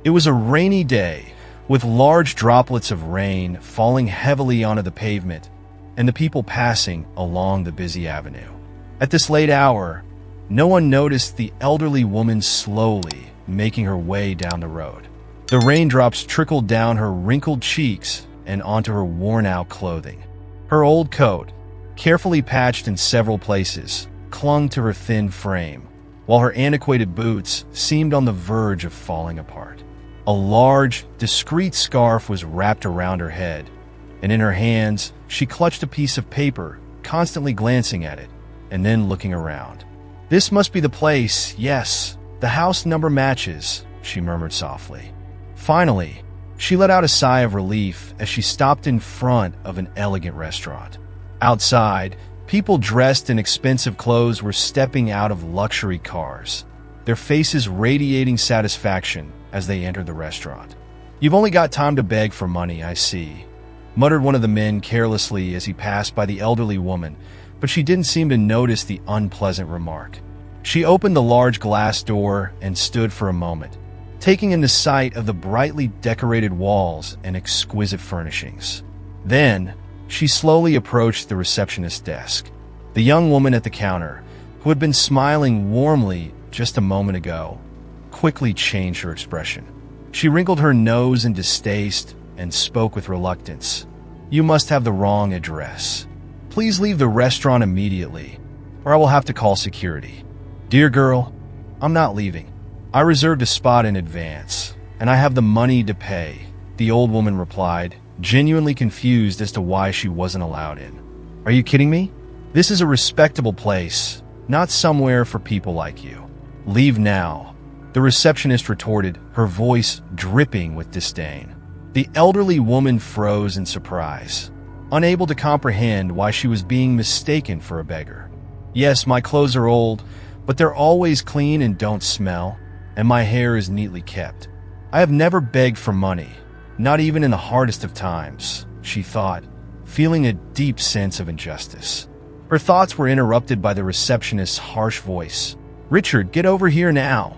It was a rainy day, with large droplets of rain falling heavily onto the pavement and the people passing along the busy avenue. At this late hour, no one noticed the elderly woman slowly making her way down the road. The raindrops trickled down her wrinkled cheeks and onto her worn-out clothing. Her old coat, carefully patched in several places, clung to her thin frame, while her antiquated boots seemed on the verge of falling apart. A large, discreet scarf was wrapped around her head, and in her hands she clutched a piece of paper, constantly glancing at it and then looking around. "This must be the place, yes. The house number matches," she murmured softly. Finally, she let out a sigh of relief as she stopped in front of an elegant restaurant. Outside, people dressed in expensive clothes were stepping out of luxury cars, their faces radiating satisfaction as they entered the restaurant. "You've only got time to beg for money, I see," muttered one of the men carelessly as he passed by the elderly woman, but she didn't seem to notice the unpleasant remark. She opened the large glass door and stood for a moment, taking in the sight of the brightly decorated walls and exquisite furnishings. Then, she slowly approached the receptionist's desk. The young woman at the counter, who had been smiling warmly just a moment ago, quickly changed her expression. She wrinkled her nose in distaste and spoke with reluctance. "You must have the wrong address. Please leave the restaurant immediately, or I will have to call security." "Dear girl, I'm not leaving. I reserved a spot in advance, and I have the money to pay," the old woman replied, genuinely confused as to why she wasn't allowed in. "Are you kidding me? This is a respectable place, not somewhere for people like you. Leave now," the receptionist retorted, her voice dripping with disdain. The elderly woman froze in surprise, unable to comprehend why she was being mistaken for a beggar. "Yes, my clothes are old, but they're always clean and don't smell, and my hair is neatly kept. I have never begged for money, not even in the hardest of times," she thought, feeling a deep sense of injustice. Her thoughts were interrupted by the receptionist's harsh voice. "Richard, get over here now."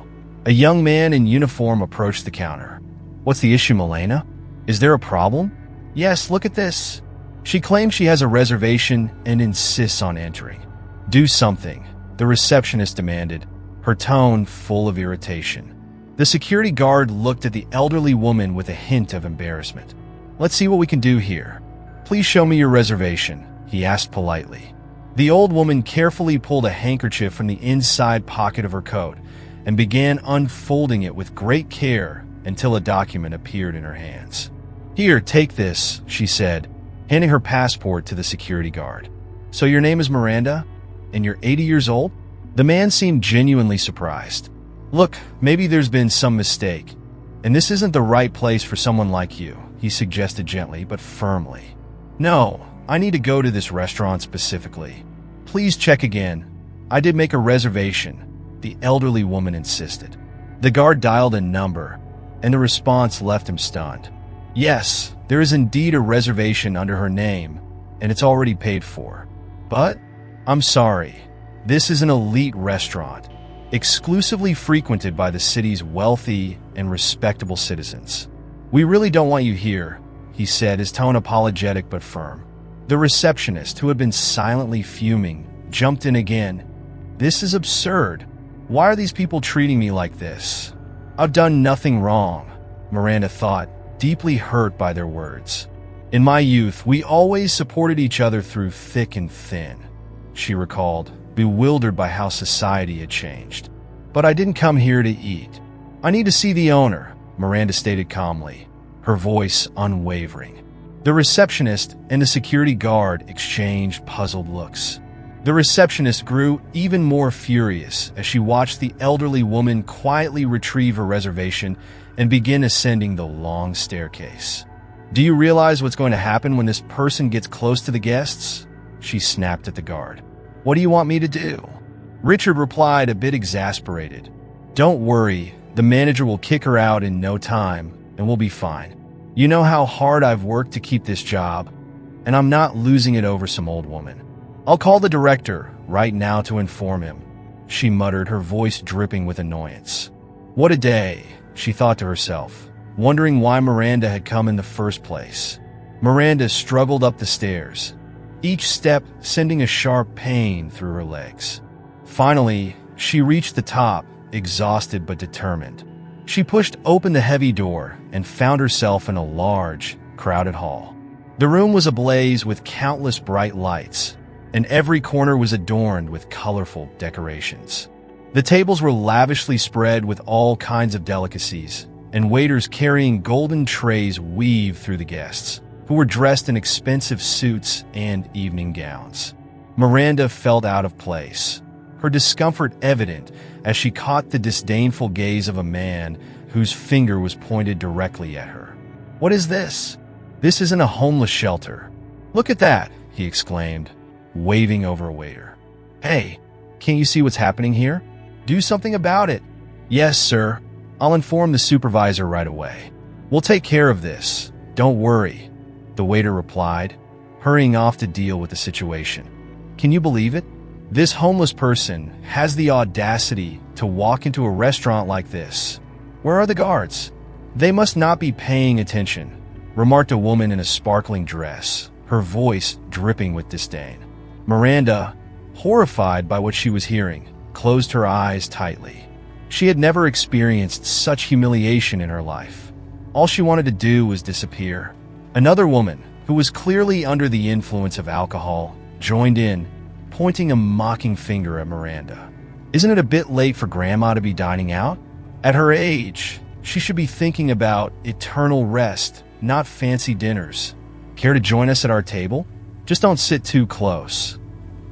A young man in uniform approached the counter. "What's the issue, Milena? Is there a problem?" "Yes, look at this." She claims she has a reservation and insists on entering. "Do something," the receptionist demanded, her tone full of irritation. The security guard looked at the elderly woman with a hint of embarrassment. "Let's see what we can do here. Please show me your reservation," he asked politely. The old woman carefully pulled a handkerchief from the inside pocket of her coat and began unfolding it with great care until a document appeared in her hands. "Here, take this," she said, handing her passport to the security guard. "So your name is Miranda, and you're 80 years old?" The man seemed genuinely surprised. "Look, maybe there's been some mistake, and this isn't the right place for someone like you," he suggested gently but firmly. "No, I need to go to this restaurant specifically. Please check again. I did make a reservation," the elderly woman insisted. The guard dialed a number, and the response left him stunned. "Yes, there is indeed a reservation under her name, and it's already paid for. But, I'm sorry, this is an elite restaurant, exclusively frequented by the city's wealthy and respectable citizens. We really don't want you here," he said, his tone apologetic but firm. The receptionist, who had been silently fuming, jumped in again. "This is absurd. Why are these people treating me like this? I've done nothing wrong," Miranda thought, deeply hurt by their words. "In my youth, we always supported each other through thick and thin," she recalled, bewildered by how society had changed. "But I didn't come here to eat. I need to see the owner," Miranda stated calmly, her voice unwavering. The receptionist and the security guard exchanged puzzled looks. The receptionist grew even more furious as she watched the elderly woman quietly retrieve her reservation and begin ascending the long staircase. "Do you realize what's going to happen when this person gets close to the guests?" she snapped at the guard. "What do you want me to do?" Richard replied, a bit exasperated. "Don't worry, the manager will kick her out in no time, and we'll be fine. You know how hard I've worked to keep this job, and I'm not losing it over some old woman. I'll call the director right now to inform him," she muttered, her voice dripping with annoyance. "What a day," she thought to herself, wondering why Miranda had come in the first place. Miranda struggled up the stairs, each step sending a sharp pain through her legs. Finally, she reached the top, exhausted but determined. She pushed open the heavy door and found herself in a large, crowded hall. The room was ablaze with countless bright lights, and every corner was adorned with colorful decorations. The tables were lavishly spread with all kinds of delicacies, and waiters carrying golden trays weaved through the guests, who were dressed in expensive suits and evening gowns. Miranda felt out of place, her discomfort evident as she caught the disdainful gaze of a man whose finger was pointed directly at her. "What is this? This isn't a homeless shelter. Look at that," he exclaimed, waving over a waiter. "Hey, can't you see what's happening here? Do something about it." "Yes, sir. I'll inform the supervisor right away. We'll take care of this. Don't worry," the waiter replied, hurrying off to deal with the situation. Can you believe it? This homeless person has the audacity to walk into a restaurant like this. "Where are the guards? They must not be paying attention," remarked a woman in a sparkling dress, her voice dripping with disdain. Miranda, horrified by what she was hearing, closed her eyes tightly. She had never experienced such humiliation in her life. All she wanted to do was disappear. Another woman, who was clearly under the influence of alcohol, joined in, pointing a mocking finger at Miranda. "Isn't it a bit late for Grandma to be dining out? At her age, she should be thinking about eternal rest, not fancy dinners. Care to join us at our table? Just don't sit too close."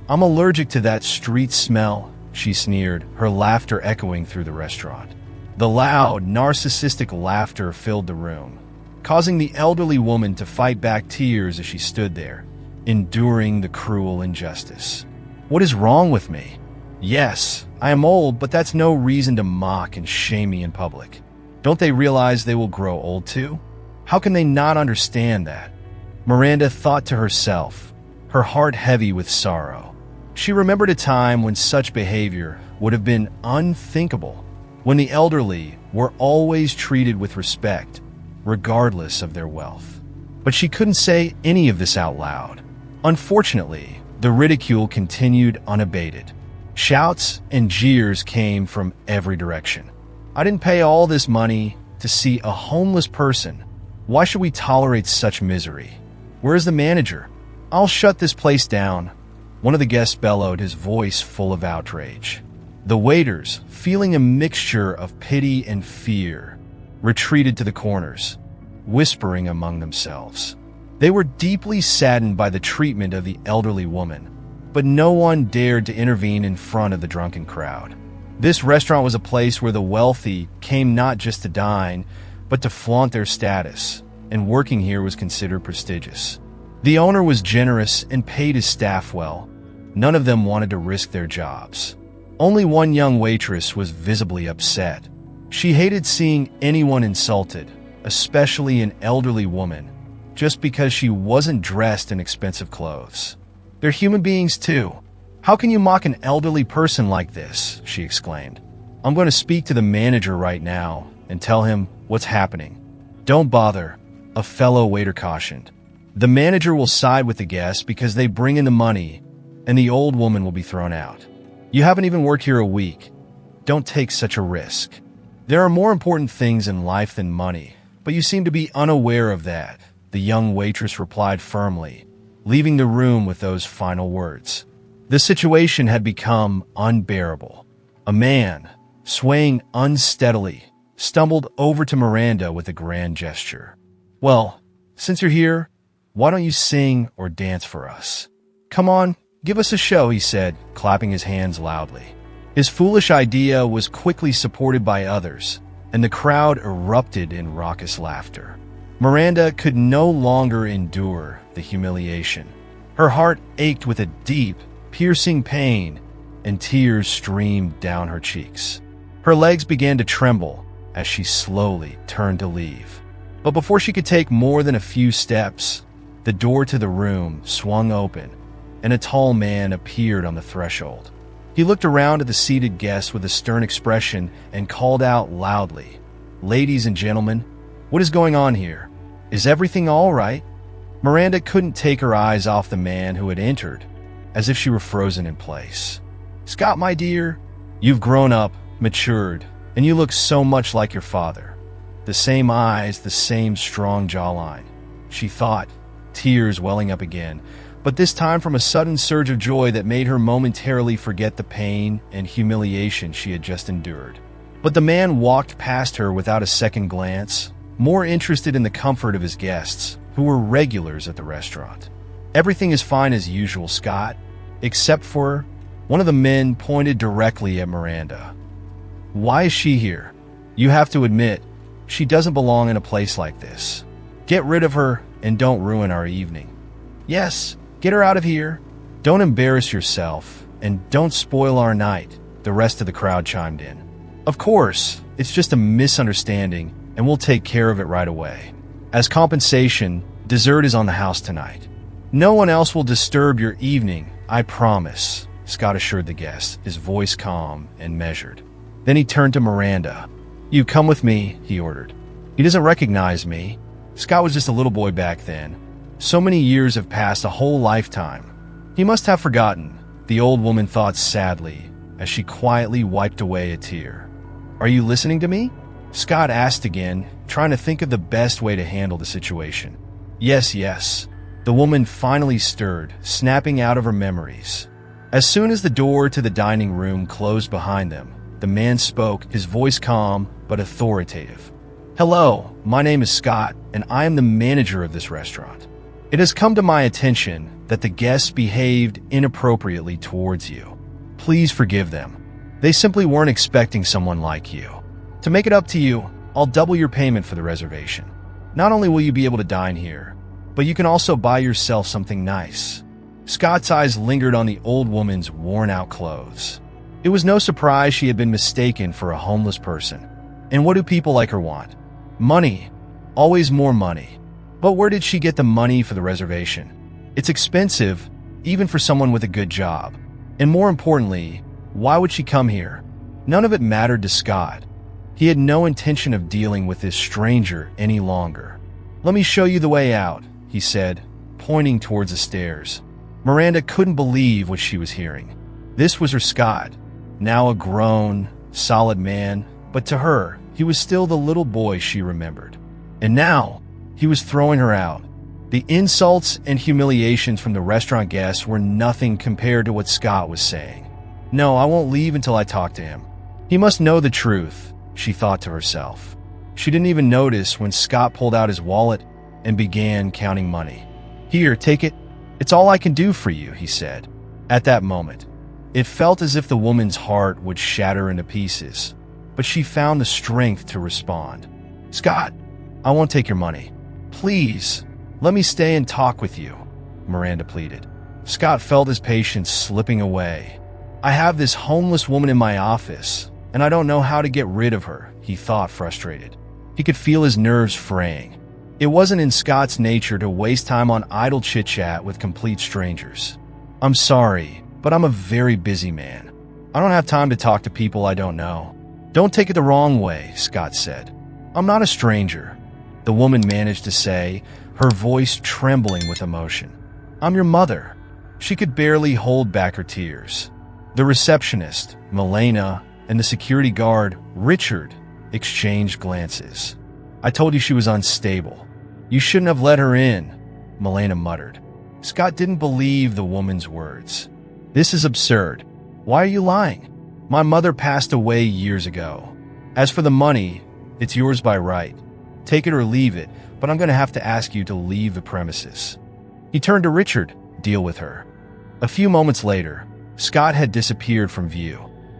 "I'm allergic to that street smell," she sneered, her laughter echoing through the restaurant. The loud, narcissistic laughter filled the room, causing the elderly woman to fight back tears as she stood there, enduring the cruel injustice. "What is wrong with me? Yes, I am old, but that's no reason to mock and shame me in public. Don't they realize they will grow old too? How can they not understand that?" Miranda thought to herself, her heart heavy with sorrow. She remembered a time when such behavior would have been unthinkable, when the elderly were always treated with respect, regardless of their wealth. But she couldn't say any of this out loud. Unfortunately, the ridicule continued unabated. Shouts and jeers came from every direction. "I didn't pay all this money to see a homeless person. Why should we tolerate such misery? Where's the manager? I'll shut this place down," one of the guests bellowed, his voice full of outrage. The waiters, feeling a mixture of pity and fear, retreated to the corners, whispering among themselves. They were deeply saddened by the treatment of the elderly woman, but no one dared to intervene in front of the drunken crowd. This restaurant was a place where the wealthy came not just to dine, but to flaunt their status, and working here was considered prestigious. The owner was generous and paid his staff well. None of them wanted to risk their jobs. Only one young waitress was visibly upset. She hated seeing anyone insulted, especially an elderly woman, just because she wasn't dressed in expensive clothes. "They're human beings too. How can you mock an elderly person like this?" she exclaimed. "I'm going to speak to the manager right now and tell him what's happening." "Don't bother," a fellow waiter cautioned. "The manager will side with the guests because they bring in the money, and the old woman will be thrown out. You haven't even worked here a week. Don't take such a risk. There are more important things in life than money, but you seem to be unaware of that," the young waitress replied firmly, leaving the room with those final words. The situation had become unbearable. A man, swaying unsteadily, stumbled over to Miranda with a grand gesture. "Well, since you're here, why don't you sing or dance for us? Come on, give us a show," he said, clapping his hands loudly. His foolish idea was quickly supported by others, and the crowd erupted in raucous laughter. Miranda could no longer endure the humiliation. Her heart ached with a deep, piercing pain, and tears streamed down her cheeks. Her legs began to tremble as she slowly turned to leave. But before she could take more than a few steps, the door to the room swung open, and a tall man appeared on the threshold. He looked around at the seated guests with a stern expression and called out loudly, Ladies and gentlemen, what is going on here? Is everything all right? Miranda couldn't take her eyes off the man who had entered, as if she were frozen in place. Scott, my dear, you've grown up, matured, and you look so much like your father. The same eyes, the same strong jawline. She thought, tears welling up again, but this time from a sudden surge of joy that made her momentarily forget the pain and humiliation she had just endured. But the man walked past her without a second glance, more interested in the comfort of his guests, who were regulars at the restaurant. Everything is fine as usual, Scott, except for... One of the men pointed directly at Miranda. Why is she here? You have to admit, she doesn't belong in a place like this. Get rid of her and don't ruin our evening. Yes, get her out of here. Don't embarrass yourself and don't spoil our night, the rest of the crowd chimed in. Of course, it's just a misunderstanding and we'll take care of it right away. As compensation, dessert is on the house tonight. No one else will disturb your evening, I promise, Scott assured the guests, his voice calm and measured. Then he turned to Miranda. You come with me, he ordered. He doesn't recognize me. Scott was just a little boy back then. So many years have passed, a whole lifetime. He must have forgotten, the old woman thought sadly, as she quietly wiped away a tear. Are you listening to me? Scott asked again, trying to think of the best way to handle the situation. Yes, yes. The woman finally stirred, snapping out of her memories. As soon as the door to the dining room closed behind them, the man spoke, his voice calm but authoritative. Hello, my name is Scott, and I am the manager of this restaurant. It has come to my attention that the guests behaved inappropriately towards you. Please forgive them. They simply weren't expecting someone like you. To make it up to you, I'll double your payment for the reservation. Not only will you be able to dine here, but you can also buy yourself something nice. Scott's eyes lingered on the old woman's worn-out clothes. It was no surprise she had been mistaken for a homeless person. And what do people like her want? Money. Always more money. But where did she get the money for the reservation? It's expensive, even for someone with a good job. And more importantly, why would she come here? None of it mattered to Scott. He had no intention of dealing with this stranger any longer. Let me show you the way out, he said, pointing towards the stairs. Miranda couldn't believe what she was hearing. This was her Scott, now a grown, solid man, but to her, he was still the little boy she remembered. And now, he was throwing her out. The insults and humiliations from the restaurant guests were nothing compared to what Scott was saying. No, I won't leave until I talk to him. He must know the truth, she thought to herself. She didn't even notice when Scott pulled out his wallet and began counting money. Here, take it. It's all I can do for you, he said. At that moment, it felt as if the woman's heart would shatter into pieces, but she found the strength to respond. Scott, I won't take your money. Please, let me stay and talk with you, Miranda pleaded. Scott felt his patience slipping away. I have this homeless woman in my office, and I don't know how to get rid of her, he thought, frustrated. He could feel his nerves fraying. It wasn't in Scott's nature to waste time on idle chit-chat with complete strangers. I'm sorry, but I'm a very busy man. I don't have time to talk to people I don't know. Don't take it the wrong way, Scott said. I'm not a stranger, the woman managed to say, her voice trembling with emotion. I'm your mother. She could barely hold back her tears. The receptionist, Milena, and the security guard, Richard, exchanged glances. I told you she was unstable. You shouldn't have let her in, Milena muttered. Scott didn't believe the woman's words. This is absurd. Why are you lying? My mother passed away years ago. As for the money, it's yours by right. Take it or leave it, but I'm going to have to ask you to leave the premises. He turned to Richard, deal with her. A few moments later, Scott had disappeared from view.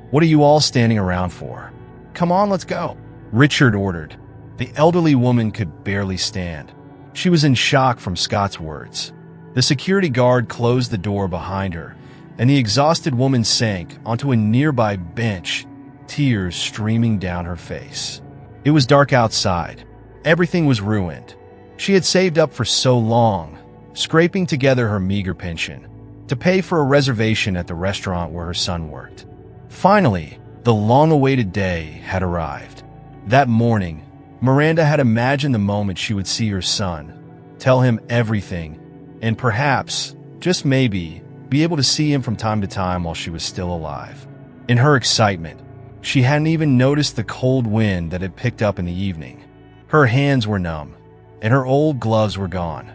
What are you all standing around for? Come on, let's go, Richard ordered. The elderly woman could barely stand. She was in shock from Scott's words. The security guard closed the door behind her, and the exhausted woman sank onto a nearby bench, tears streaming down her face. It was dark outside. Everything was ruined. She had saved up for so long, scraping together her meager pension, to pay for a reservation at the restaurant where her son worked. Finally, the long-awaited day had arrived. That morning, Miranda had imagined the moment she would see her son, tell him everything, and perhaps, just maybe, be able to see him from time to time while she was still alive. In her excitement, she hadn't even noticed the cold wind that had picked up in the evening. Her hands were numb, and her old gloves were gone,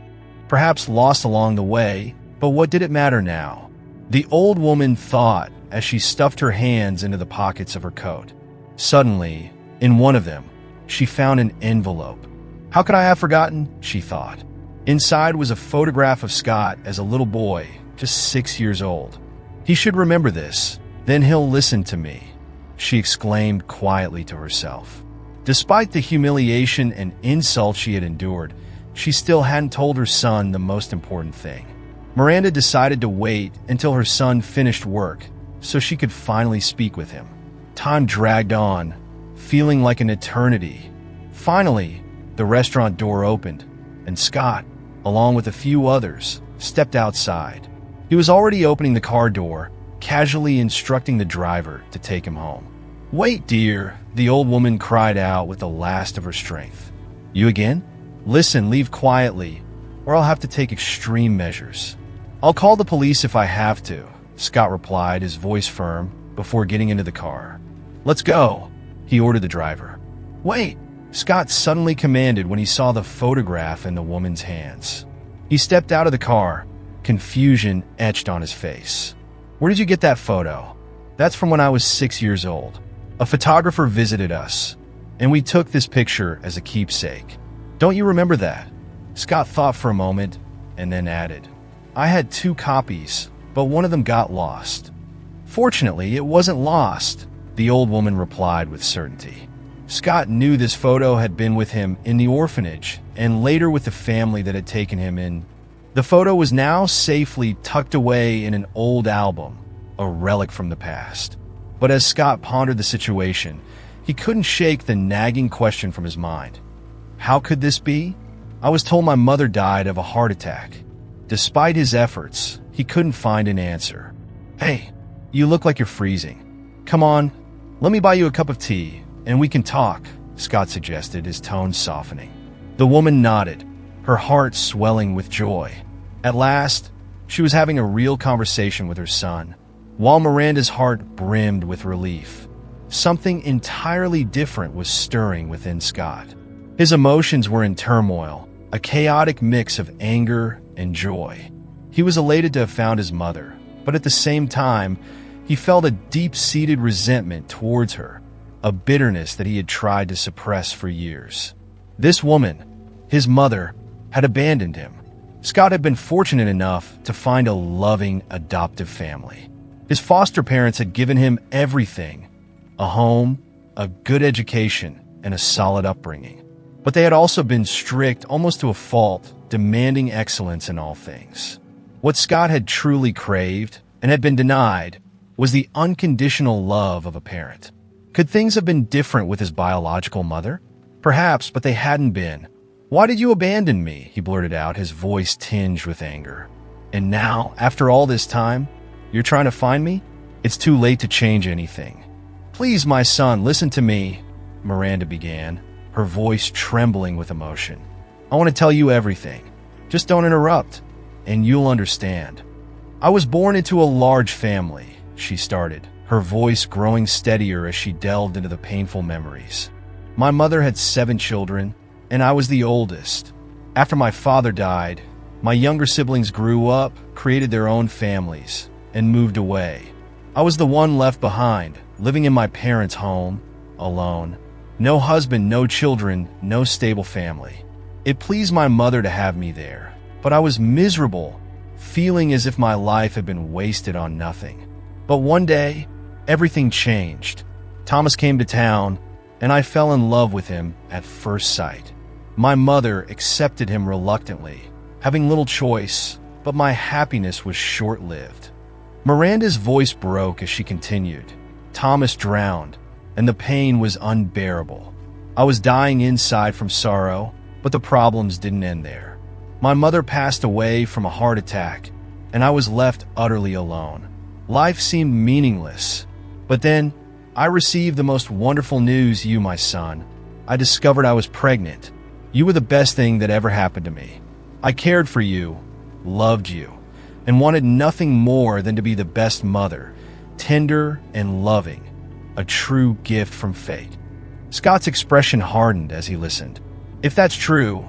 perhaps lost along the way, but what did it matter now? The old woman thought as she stuffed her hands into the pockets of her coat. Suddenly, in one of them, she found an envelope. How could I have forgotten? She thought. Inside was a photograph of Scott as a little boy, just 6 years old. He should remember this, then he'll listen to me, she exclaimed quietly to herself. Despite the humiliation and insult she had endured, she still hadn't told her son the most important thing. Miranda decided to wait until her son finished work so she could finally speak with him. Time dragged on, feeling like an eternity. Finally, the restaurant door opened, and Scott, along with a few others, stepped outside. He was already opening the car door, casually instructing the driver to take him home. "Wait, dear," the old woman cried out with the last of her strength. "You again? Listen, leave quietly, or I'll have to take extreme measures." "I'll call the police if I have to," Scott replied, his voice firm, before getting into the car. "Let's go," he ordered the driver. "Wait," Scott suddenly commanded when he saw the photograph in the woman's hands. He stepped out of the car, confusion etched on his face. "Where did you get that photo?" "That's from when I was 6 years old. A photographer visited us, and we took this picture as a keepsake. Don't you remember that?" Scott thought for a moment, and then added, "I had 2 copies, but one of them got lost." "Fortunately, it wasn't lost," the old woman replied with certainty. Scott knew this photo had been with him in the orphanage and later with the family that had taken him in. The photo was now safely tucked away in an old album, a relic from the past. But as Scott pondered the situation, he couldn't shake the nagging question from his mind. How could this be? I was told my mother died of a heart attack. Despite his efforts, he couldn't find an answer. "Hey, you look like you're freezing. Come on, let me buy you a cup of tea, and we can talk," Scott suggested, his tone softening. The woman nodded, her heart swelling with joy. At last, she was having a real conversation with her son, while Miranda's heart brimmed with relief. Something entirely different was stirring within Scott. His emotions were in turmoil, a chaotic mix of anger and joy. He was elated to have found his mother, but at the same time, he felt a deep-seated resentment towards her, a bitterness that he had tried to suppress for years. This woman, his mother, had abandoned him. Scott had been fortunate enough to find a loving, adoptive family. His foster parents had given him everything: a home, a good education, and a solid upbringing. But they had also been strict, almost to a fault, demanding excellence in all things. What Scott had truly craved, and had been denied, was the unconditional love of a parent. Could things have been different with his biological mother? Perhaps, but they hadn't been. "Why did you abandon me?" he blurted out, his voice tinged with anger. "And now, after all this time, you're trying to find me? It's too late to change anything." "Please, my son, listen to me," Miranda began, her voice trembling with emotion. "I want to tell you everything. Just don't interrupt, and you'll understand. I was born into a large family," she started, her voice growing steadier as she delved into the painful memories. "My mother had 7 children, and I was the oldest. After my father died, my younger siblings grew up, created their own families, and moved away. I was the one left behind, living in my parents' home, alone. No husband, no children, no stable family. It pleased my mother to have me there, but I was miserable, feeling as if my life had been wasted on nothing. But one day, everything changed. Thomas came to town, and I fell in love with him at first sight. My mother accepted him reluctantly, having little choice, but my happiness was short-lived." Miranda's voice broke as she continued. "Thomas drowned, and the pain was unbearable. I was dying inside from sorrow, but the problems didn't end there. My mother passed away from a heart attack, and I was left utterly alone. Life seemed meaningless. But then, I received the most wonderful news, you, my son. I discovered I was pregnant. You were the best thing that ever happened to me. I cared for you, loved you, and wanted nothing more than to be the best mother, tender and loving, a true gift from fate." Scott's expression hardened as he listened. "If that's true,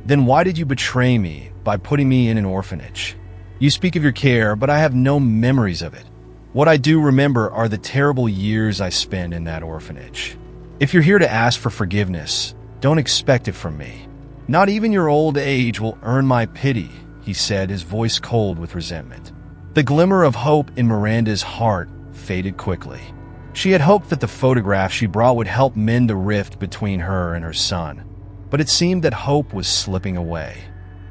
then why did you betray me by putting me in an orphanage? You speak of your care, but I have no memories of it. What I do remember are the terrible years I spent in that orphanage. If you're here to ask for forgiveness, don't expect it from me. Not even your old age will earn my pity," he said, his voice cold with resentment. The glimmer of hope in Miranda's heart faded quickly. She had hoped that the photograph she brought would help mend the rift between her and her son, but it seemed that hope was slipping away.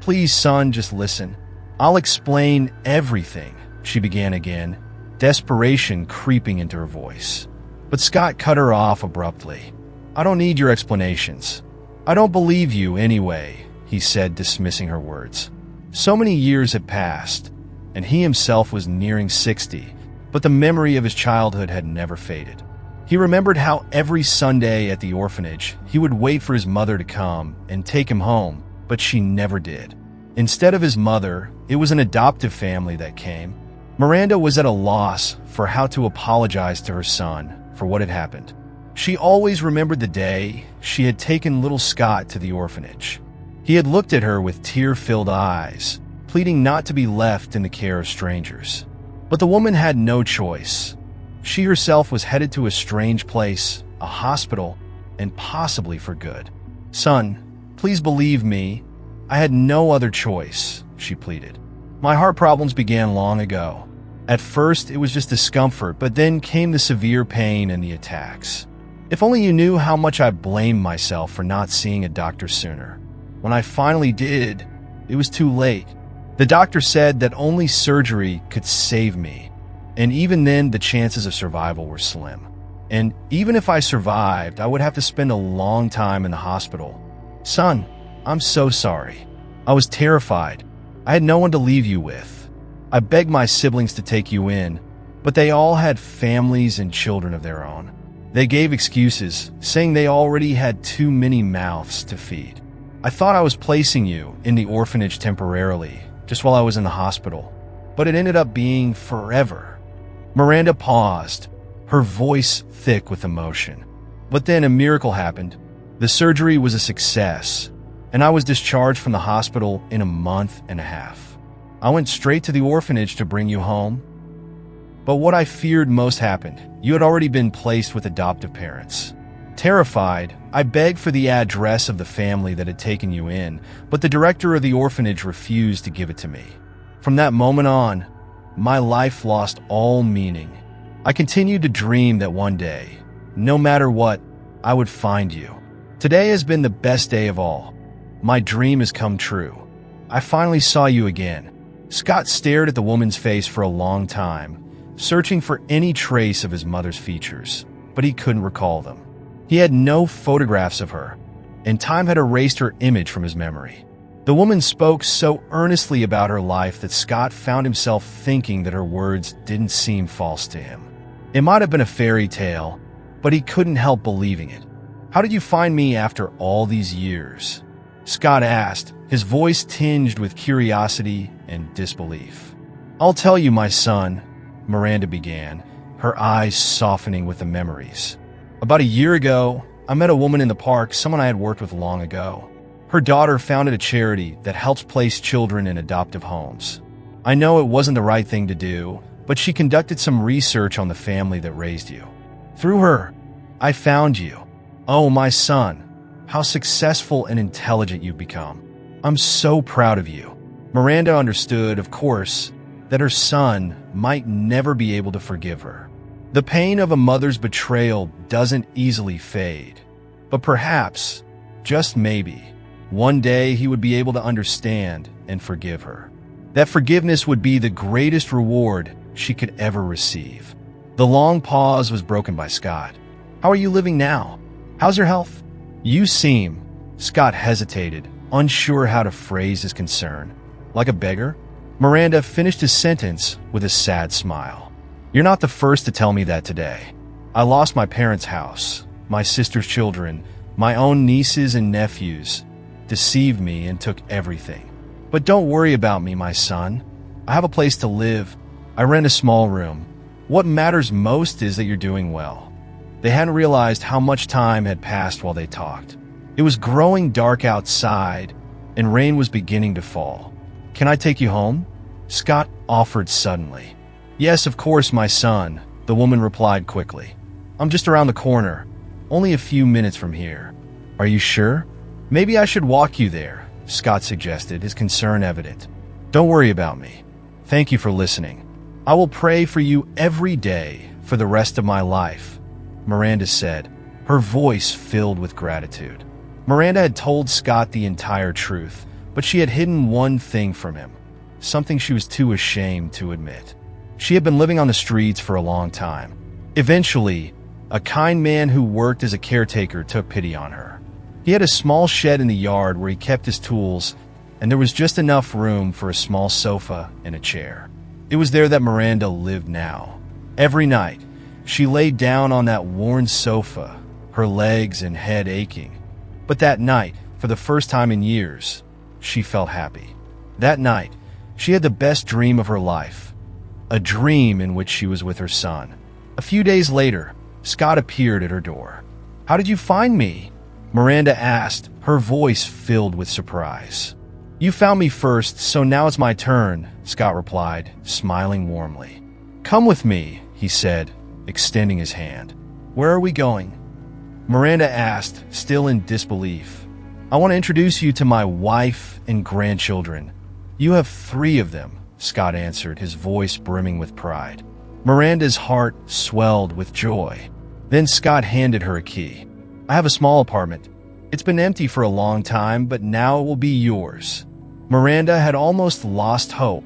"Please, son, just listen. I'll explain everything," she began again, desperation creeping into her voice. But Scott cut her off abruptly. "I don't need your explanations. I don't believe you anyway," he said, dismissing her words. So many years had passed, and he himself was nearing 60, but the memory of his childhood had never faded. He remembered how every Sunday at the orphanage, he would wait for his mother to come and take him home, but she never did. Instead of his mother, it was an adoptive family that came. Miranda was at a loss for how to apologize to her son for what had happened. She always remembered the day she had taken little Scott to the orphanage. He had looked at her with tear-filled eyes, pleading not to be left in the care of strangers. But the woman had no choice. She herself was headed to a strange place, a hospital, and possibly for good. "Son, please believe me. I had no other choice," she pleaded. "My heart problems began long ago. At first, it was just discomfort, but then came the severe pain and the attacks. If only you knew how much I blamed myself for not seeing a doctor sooner. When I finally did, it was too late. The doctor said that only surgery could save me, and even then the chances of survival were slim. And even if I survived, I would have to spend a long time in the hospital. Son, I'm so sorry. I was terrified. I had no one to leave you with. I begged my siblings to take you in, but they all had families and children of their own. They gave excuses, saying they already had too many mouths to feed. I thought I was placing you in the orphanage temporarily, just while I was in the hospital, but it ended up being forever." Miranda paused, her voice thick with emotion. But then a miracle happened. The surgery was a success, and I was discharged from the hospital in a month and a half. I went straight to the orphanage to bring you home. But what I feared most happened. You had already been placed with adoptive parents. Terrified, I begged for the address of the family that had taken you in, but the director of the orphanage refused to give it to me. From that moment on, my life lost all meaning. I continued to dream that one day, no matter what, I would find you. Today has been the best day of all. My dream has come true. I finally saw you again. Scott stared at the woman's face for a long time, searching for any trace of his mother's features, but he couldn't recall them. He had no photographs of her, and time had erased her image from his memory. The woman spoke so earnestly about her life that Scott found himself thinking that her words didn't seem false to him. It might have been a fairy tale, but he couldn't help believing it. "How did you find me after all these years?" Scott asked, his voice tinged with curiosity and disbelief. "I'll tell you, my son," Miranda began, her eyes softening with the memories. "About a year ago, I met a woman in the park, someone I had worked with long ago. Her daughter founded a charity that helps place children in adoptive homes. I know it wasn't the right thing to do, but she conducted some research on the family that raised you. Through her, I found you. Oh, my son, how successful and intelligent you've become. I'm so proud of you." Miranda understood, of course, that her son might never be able to forgive her. The pain of a mother's betrayal doesn't easily fade, but perhaps, just maybe, one day he would be able to understand and forgive her. That forgiveness would be the greatest reward she could ever receive. The long pause was broken by Scott. "How are you living now? How's your health?" "You seem," Scott hesitated, unsure how to phrase his concern. "Like a beggar?" Miranda finished his sentence with a sad smile. "You're not the first to tell me that today. I lost my parents' house, my sister's children, My own nieces and nephews deceived me and took everything. But don't worry about me, my son. I have a place to live. I rent a small room. What matters most is that you're doing well." They hadn't realized how much time had passed while they talked. It was growing dark outside, and rain was beginning to fall. "Can I take you home?" Scott offered suddenly. "Yes, of course, my son," the woman replied quickly. "I'm just around the corner, only a few minutes from here." "Are you sure?" "Maybe I should walk you there," Scott suggested, his concern evident. "Don't worry about me. Thank you for listening. I will pray for you every day for the rest of my life," Miranda said, her voice filled with gratitude. Miranda had told Scott the entire truth, but she had hidden one thing from him, something she was too ashamed to admit. She had been living on the streets for a long time. Eventually, a kind man who worked as a caretaker took pity on her. He had a small shed in the yard where he kept his tools, and there was just enough room for a small sofa and a chair. It was there that Miranda lived now. Every night, she lay down on that worn sofa, her legs and head aching. But that night, for the first time in years, she felt happy. That night, she had the best dream of her life, a dream in which she was with her son. A few days later, Scott appeared at her door. "How did you find me?" Miranda asked, her voice filled with surprise. "You found me first, so now it's my turn," Scott replied, smiling warmly. "Come with me," he said, extending his hand. "Where are we going?" Miranda asked, still in disbelief. "I want to introduce you to my wife and grandchildren." "You have 3 of them," Scott answered, his voice brimming with pride. Miranda's heart swelled with joy. Then Scott handed her a key. "I have a small apartment. It's been empty for a long time, but now it will be yours." Miranda had almost lost hope,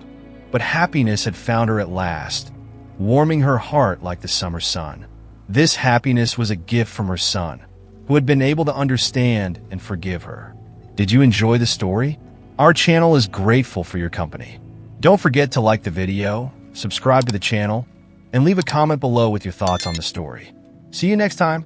but happiness had found her at last, warming her heart like the summer sun. This happiness was a gift from her son, who had been able to understand and forgive her. Did you enjoy the story? Our channel is grateful for your company. Don't forget to like the video, subscribe to the channel, and leave a comment below with your thoughts on the story. See you next time.